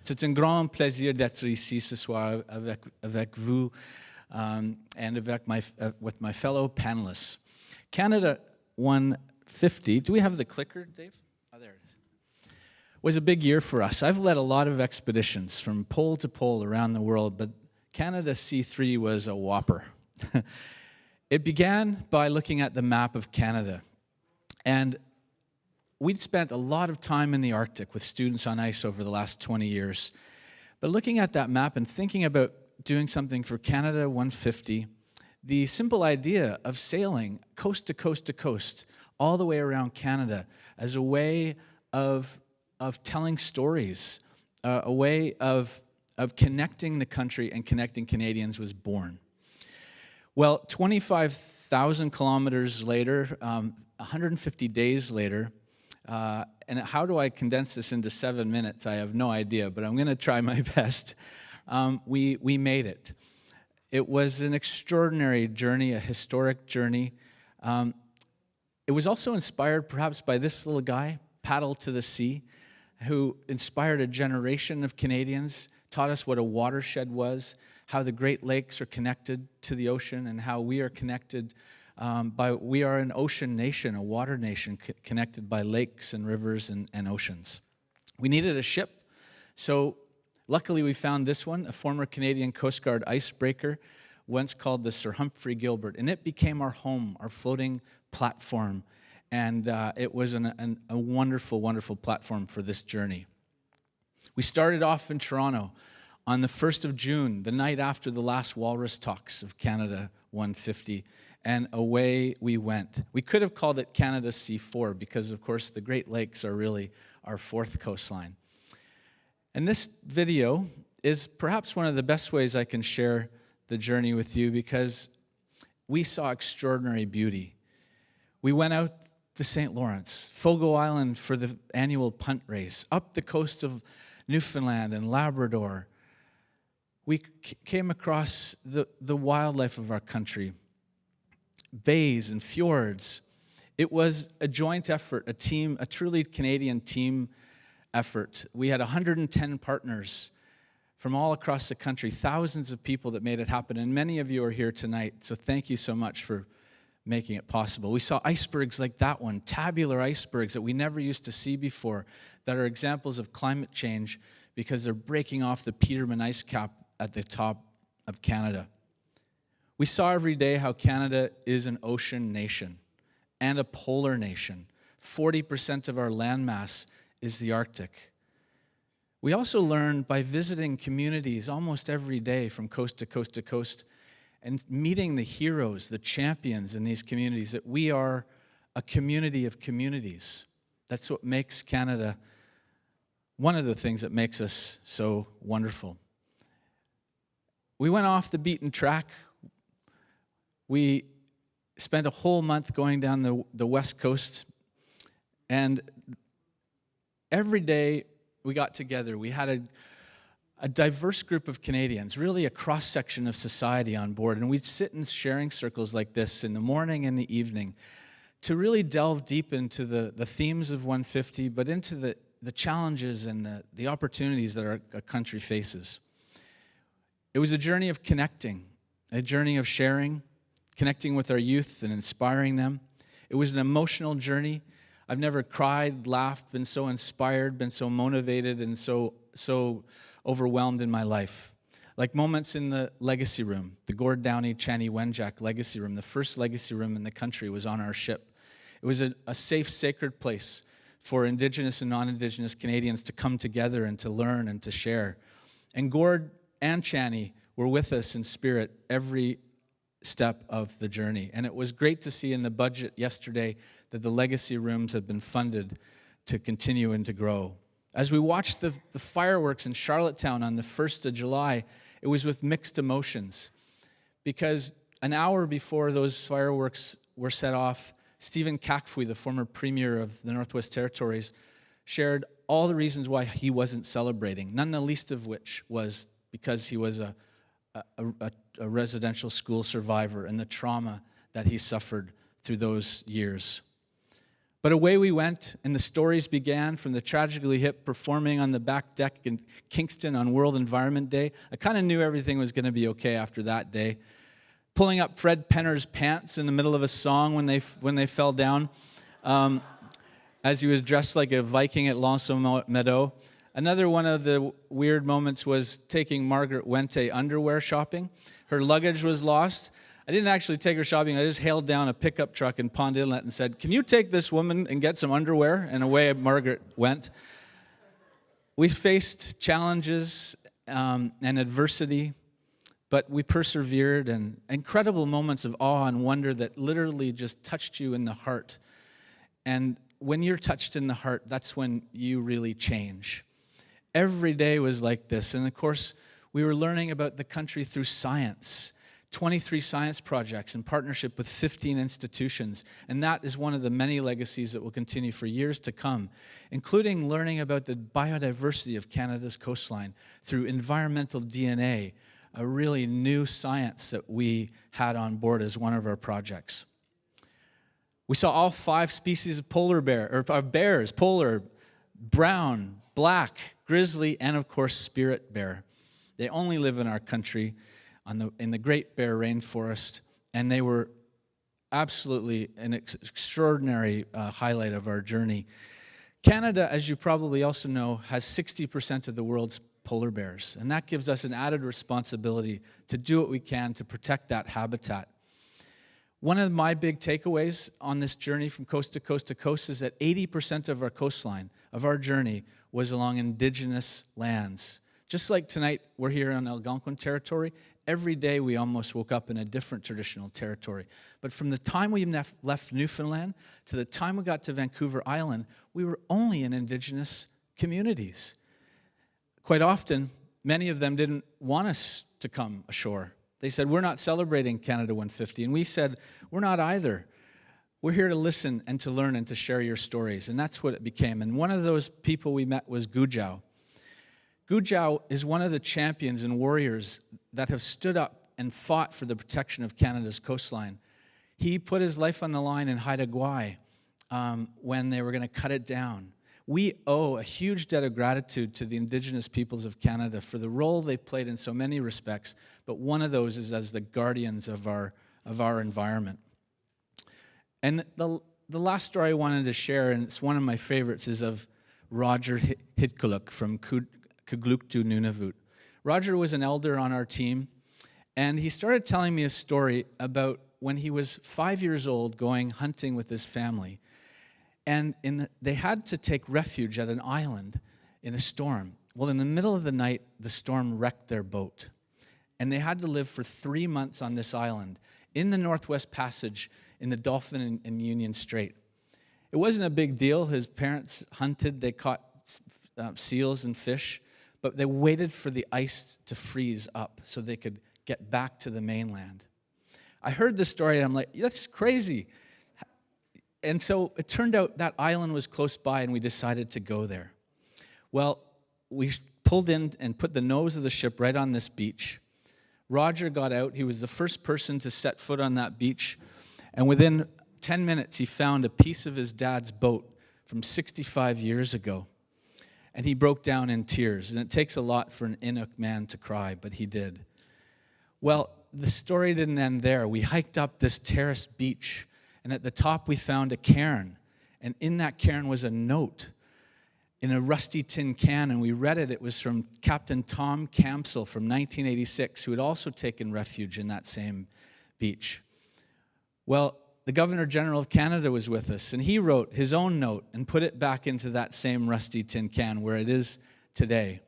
C'est un grand plaisir d'être ici ce soir avec vous and with my fellow panelists. Canada 150, do we have the clicker, Dave? Oh, there it is. Was a big year for us. I've led a lot of expeditions from pole to pole around the world, but Canada C3 was a whopper. It began by looking at the map of Canada, and we'd spent a lot of time in the Arctic with students on ice over the last 20 years. But looking at that map and thinking about doing something for Canada 150, the simple idea of sailing coast to coast to coast, all the way around Canada, as a way of telling stories, a way of connecting the country and connecting Canadians was born. Well, 25,000 kilometers later, 150 days later, and how do I condense this into 7 minutes? I have no idea, but I'm going to try my best. We made it. It was an extraordinary journey, a historic journey. It was also inspired perhaps by this little guy, Paddle to the Sea, who inspired a generation of Canadians, taught us what a watershed was, how the Great Lakes are connected to the ocean, and how we are connected we are an ocean nation, a water nation connected by lakes and rivers and oceans. We needed a ship, so luckily we found this one, a former Canadian Coast Guard icebreaker, once called the Sir Humphrey Gilbert, and it became our home, our floating platform, and it was a wonderful, wonderful platform for this journey. We started off in Toronto on the 1st of June, the night after the last Walrus talks of Canada 150, and away we went. We could have called it Canada C4 because, of course, the Great Lakes are really our fourth coastline. And this video is perhaps one of the best ways I can share the journey with you because we saw extraordinary beauty. We went out the St. Lawrence, Fogo Island for the annual punt race, up the coast of Newfoundland and Labrador. We came across the wildlife of our country, bays and fjords. It was a joint effort, a truly Canadian team effort. We had 110 partners from all across the country, thousands of people that made it happen, and many of you are here tonight, so thank you so much for making it possible. We saw icebergs like that one, tabular icebergs that we never used to see before, that are examples of climate change because they're breaking off the Peterman ice cap at the top of Canada. We saw every day how Canada is an ocean nation and a polar nation. 40% of our landmass is the Arctic. We also learned by visiting communities almost every day from coast to coast to coast and meeting the heroes, the champions in these communities, that we are a community of communities. That's what makes Canada one of the things that makes us so wonderful. We went off the beaten track. We spent a whole month going down the West Coast, and every day we got together. We had a diverse group of Canadians, really a cross-section of society on board, and we'd sit in sharing circles like this in the morning and the evening to really delve deep into the themes of 150, but into the challenges and the opportunities that our country faces. It was a journey of connecting, a journey of sharing, connecting with our youth and inspiring them. It was an emotional journey. I've never cried, laughed, been so inspired, been so motivated, and so overwhelmed in my life. Like moments in the legacy room, the Gord Downie Channy Wenjack legacy room, the first legacy room in the country was on our ship. It was a safe, sacred place for Indigenous and non-Indigenous Canadians to come together and to learn and to share. And Gord and Channy were with us in spirit every step of the journey. And it was great to see in the budget yesterday that the legacy rooms have been funded to continue and to grow. As we watched the fireworks in Charlottetown on the 1st of July, it was with mixed emotions because an hour before those fireworks were set off, Stephen Kakfwi, the former Premier of the Northwest Territories, shared all the reasons why he wasn't celebrating, none the least of which was because he was a residential school survivor and the trauma that he suffered through those years. But away we went, and the stories began from the Tragically Hip performing on the back deck in Kingston on World Environment Day. I kind of knew everything was going to be okay after that day. Pulling up Fred Penner's pants in the middle of a song when they fell down, as he was dressed like a Viking at L'Anse Meadow. Another one of the weird moments was taking Margaret Wente underwear shopping. Her luggage was lost. I didn't actually take her shopping. I just hailed down a pickup truck in Pond Inlet and said, "Can you take this woman and get some underwear?" And away Margaret went. We faced challenges and adversity, but we persevered, and incredible moments of awe and wonder that literally just touched you in the heart. And when you're touched in the heart, that's when you really change. Every day was like this. And of course, we were learning about the country through science. 23 science projects in partnership with 15 institutions. And that is one of the many legacies that will continue for years to come, including learning about the biodiversity of Canada's coastline through environmental DNA, a really new science that we had on board as one of our projects. We saw all 5 species of polar bear, or of bears: polar, brown, black, grizzly, and of course spirit bear. They only live in our country in the Great Bear Rainforest, and they were absolutely an extraordinary highlight of our journey. Canada, as you probably also know, has 60% of the world's polar bears, and that gives us an added responsibility to do what we can to protect that habitat. One of my big takeaways on this journey from coast to coast to coast is that 80% of our coastline, of our journey, was along Indigenous lands. Just like tonight, we're here on Algonquin territory. Every day we almost woke up in a different traditional territory. But from the time we left Newfoundland to the time we got to Vancouver Island, we were only in Indigenous communities. Quite often, many of them didn't want us to come ashore. They said, "We're not celebrating Canada 150. And we said, "We're not either. We're here to listen and to learn and to share your stories." And that's what it became. And one of those people we met was Gujau. Gujau is one of the champions and warriors that have stood up and fought for the protection of Canada's coastline. He put his life on the line in Haida Gwaii when they were going to cut it down. We owe a huge debt of gratitude to the Indigenous peoples of Canada for the role they've played in so many respects, but one of those is as the guardians of our environment. And the last story I wanted to share, and it's one of my favorites, is of Roger Hitkuluk from Kugluktu Nunavut. Roger was an elder on our team, and he started telling me a story about when he was 5 years old going hunting with his family. And they had to take refuge at an island in a storm. Well, in the middle of the night, the storm wrecked their boat. And they had to live for 3 months on this island in the Northwest Passage in the Dolphin and Union Strait. It wasn't a big deal. His parents hunted. They caught seals and fish. But they waited for the ice to freeze up so they could get back to the mainland. I heard this story, and I'm like, that's crazy. And so it turned out that island was close by, and we decided to go there. Well, we pulled in and put the nose of the ship right on this beach. Roger got out. He was the first person to set foot on that beach. And within 10 minutes, he found a piece of his dad's boat from 65 years ago. And he broke down in tears. And it takes a lot for an Inuk man to cry, but he did. Well, the story didn't end there. We hiked up this terraced beach, and at the top we found a cairn. And in that cairn was a note in a rusty tin can, and we read it. It was from Captain Tom Campsell from 1986, who had also taken refuge in that same beach. Well, the Governor General of Canada was with us, and he wrote his own note and put it back into that same rusty tin can where it is today.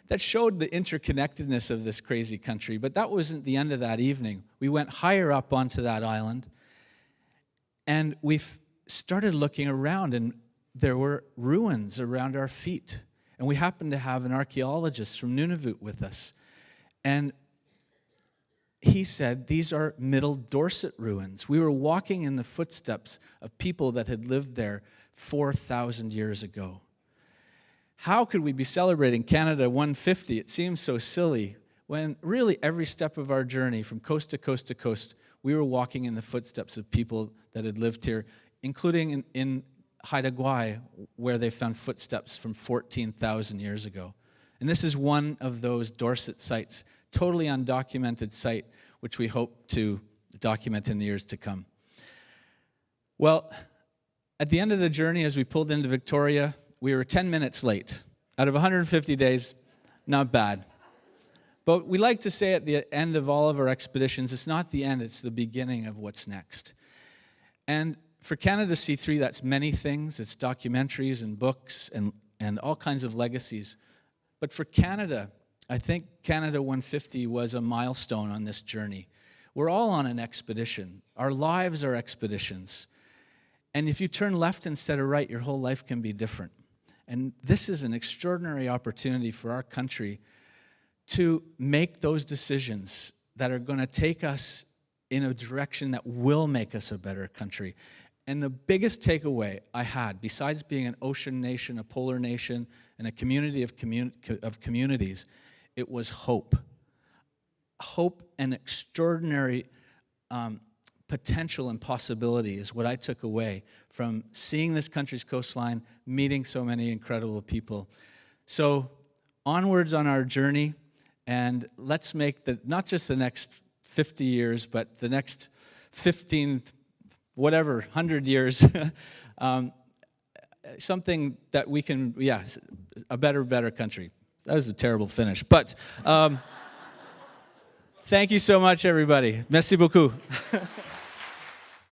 That showed the interconnectedness of this crazy country, but that wasn't the end of that evening. We went higher up onto that island, and we started looking around, and there were ruins around our feet. And we happened to have an archaeologist from Nunavut with us. And he said, these are Middle Dorset ruins. We were walking in the footsteps of people that had lived there 4,000 years ago. How could we be celebrating Canada 150? It seems so silly when really every step of our journey from coast to coast to coast, we were walking in the footsteps of people that had lived here, including in Haida Gwaii, where they found footsteps from 14,000 years ago. And this is one of those Dorset sites, totally undocumented site, which we hope to document in the years to come. Well, at the end of the journey, as we pulled into Victoria, we were 10 minutes late. Out of 150 days, not bad. But we like to say at the end of all of our expeditions, it's not the end, it's the beginning of what's next. And for Canada C3, that's many things. It's documentaries and books and all kinds of legacies. But for Canada, I think Canada 150 was a milestone on this journey. We're all on an expedition. Our lives are expeditions. And if you turn left instead of right, your whole life can be different. And this is an extraordinary opportunity for our country to make those decisions that are going to take us in a direction that will make us a better country. And the biggest takeaway I had, besides being an ocean nation, a polar nation, and a community of communities, it was hope. Hope and extraordinary potential and possibility is what I took away from seeing this country's coastline, meeting so many incredible people. So onwards on our journey, and let's make not just the next 50 years, but the next 15, whatever, 100 years, something that we can, a better country. That was a terrible finish, but thank you so much, everybody. Merci beaucoup.